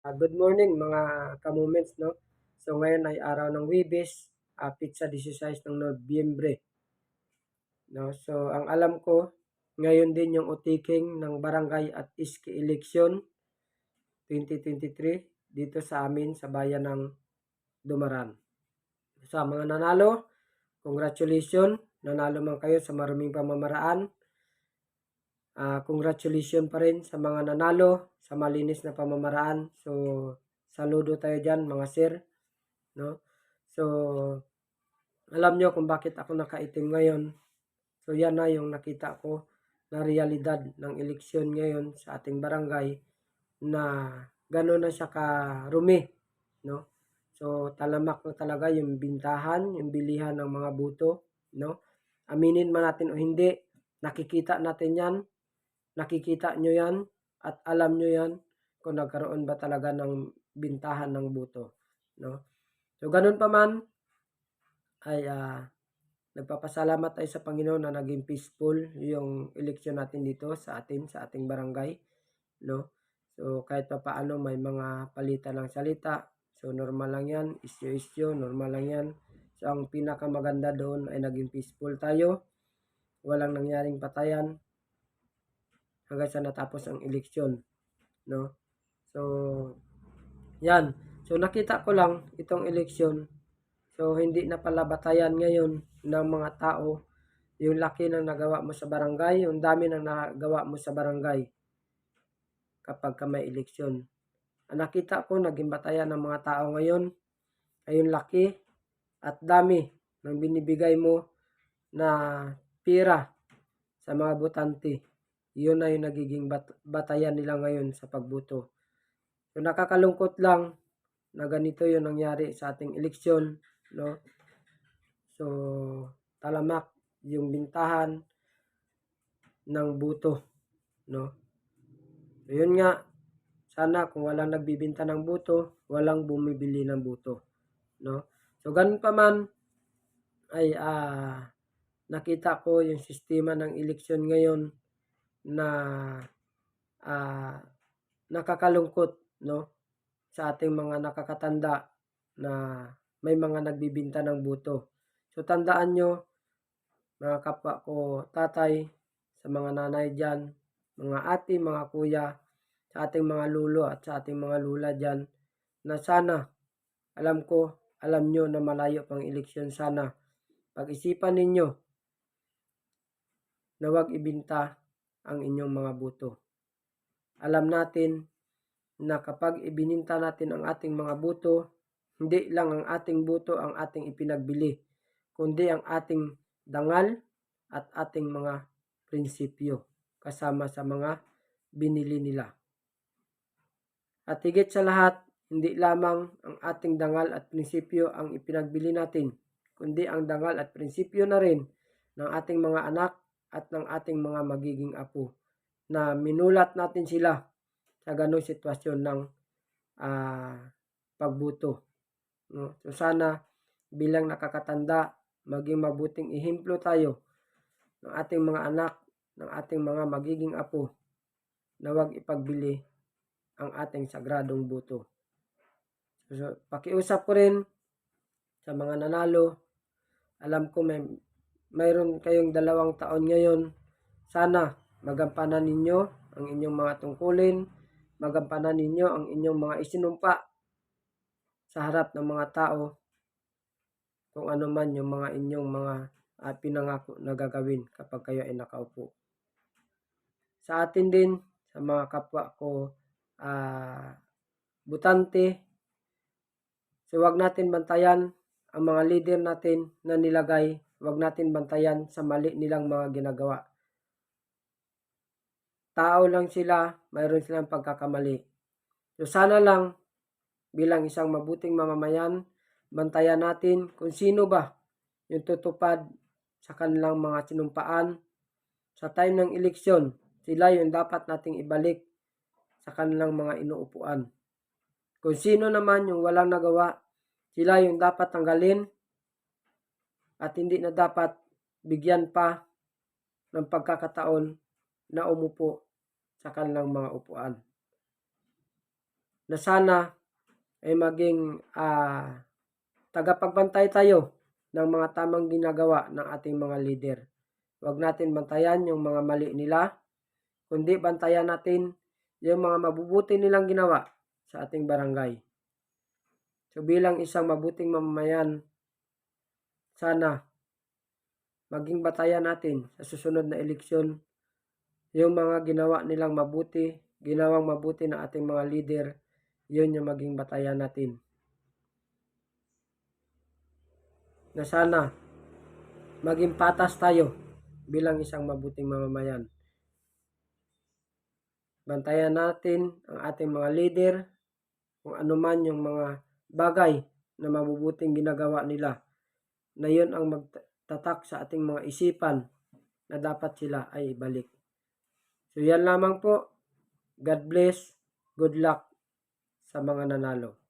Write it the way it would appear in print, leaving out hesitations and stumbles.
Good morning mga ka-moments, no? So ngayon ay araw ng Huwebes, pitsa 16 ng Nobyembre, no? So ang alam ko, ngayon din yung utiking ng barangay at iski election 2023 dito sa amin sa bayan ng Dumaran. Sa mga nanalo, congratulations, nanalo man kayo sa maruming pamamaraan. Congratulations pa rin sa mga nanalo sa malinis na pamamaraan. So saludo tayo dyan mga sir, no? So alam nyo kung bakit ako nakaitim ngayon. So yan na yung nakita ko na realidad ng eleksyon ngayon sa ating barangay na gano'n na siya karumi, no? So talamak na talaga yung bintahan, yung bilihan ng mga buto, no? Aminin man natin o hindi, nakikita natin yan, nakikita nyo yan, at alam nyo yan kung nagkaroon ba talaga ng bintahan ng buto, no? So ganun pa man, ay nagpapasalamat tayo sa Panginoon na naging peaceful yung eleksyon natin dito sa ating barangay, no? So kahit pa paano may mga palitan ng salita. So normal lang 'yan, isyu-isyu, normal lang 'yan. So ang pinakamaganda doon ay naging peaceful tayo. Walang nangyaring patayan hanggang sa natapos ang eleksyon, no? So 'yan. So nakita ko lang itong eleksyon. So hindi na pala batayan ngayon ng mga tao yung laki ng nagawa mo sa barangay, yung dami ng nagawa mo sa barangay kapag ka may eleksyon. Ang nakita ko, naging batayan ng mga tao ngayon ay yung laki at dami ng binibigay mo na pira sa mga botante. Yun na yung nagiging batayan nila ngayon sa pagboto. So nakakalungkot lang na ganito yung nangyari sa ating eleksyon, no? So talamak yung bintahan ng buto, no? So, yun nga, sana kung walang nagbibenta ng buto, walang bumibili ng buto, no? So ganun pa man ay nakita ko yung sistema ng eleksyon ngayon na nakakalungkot, no? Sa ating mga nakakatanda na may mga nagbibenta ng buto. So tandaan nyo, mga kapwa ko tatay, sa mga nanay dyan, mga ate, mga kuya, sa ating mga lulo at sa ating mga lula dyan, na sana, alam nyo na malayo pang eleksyon, sana pag-isipan ninyo na huwag ibinta ang inyong mga buto. Alam natin na kapag ibininta natin ang ating mga buto, hindi lang ang ating buto ang ating ipinagbili, kundi ang ating dangal at ating mga prinsipyo kasama sa mga binili nila. At higit sa lahat, hindi lamang ang ating dangal at prinsipyo ang ipinagbili natin, kundi ang dangal at prinsipyo na rin ng ating mga anak at ng ating mga magiging apo, na minulat natin sila sa ganong sitwasyon ng pagbuto, no? So sana bilang nakakatanda, maging mabuting ehemplo tayo ng ating mga anak, ng ating mga magiging apo, na huwag ipagbili ang ating sagradong buto. So, pakiusap ko rin sa mga nanalo. Alam ko mayroon kayong 2 taon ngayon. Sana magampanan ninyo ang inyong mga tungkulin, magampanan ninyo ang inyong mga isinumpa sa harap ng mga tao, kung ano man yung mga inyong mga pinangako na gagawin kapag kayo ay nakaupo. Sa atin din, sa mga kapwa ko butante, so wag natin bantayan ang mga leader natin na nilagay, wag natin bantayan sa mali nilang mga ginagawa. Tao lang sila, mayroon silang pagkakamali. So sana lang bilang isang mabuting mamamayan, bantayan natin kung sino ba yung tutupad sa kanilang mga sinumpaan sa time ng eleksyon. Sila yung dapat nating ibalik sa kanilang mga inuupuan. Kung sino naman yung walang nagawa, sila yung dapat tanggalin at hindi na dapat bigyan pa ng pagkakataon na umupo sa kanilang mga upuan. na sana ay maging tagapagbantay tayo ng mga tamang ginagawa ng ating mga leader. Huwag natin bantayan yung mga mali nila, kundi bantayan natin yung mga mabubuti nilang ginawa sa ating barangay. So bilang isang mabuting mamamayan, sana maging batayan natin sa susunod na eleksyon yung mga ginawa nilang mabuti, ginawang mabuti na ating mga leader, yun yung maging batayan natin. Na sana maging patas tayo bilang isang mabuting mamamayan. Bantayan natin ang ating mga leader, kung ano man yung mga bagay na mabubuting ginagawa nila, na yun ang magtatak sa ating mga isipan na dapat sila ay ibalik. So yan lamang po. God bless. Good luck sa mga nanalo.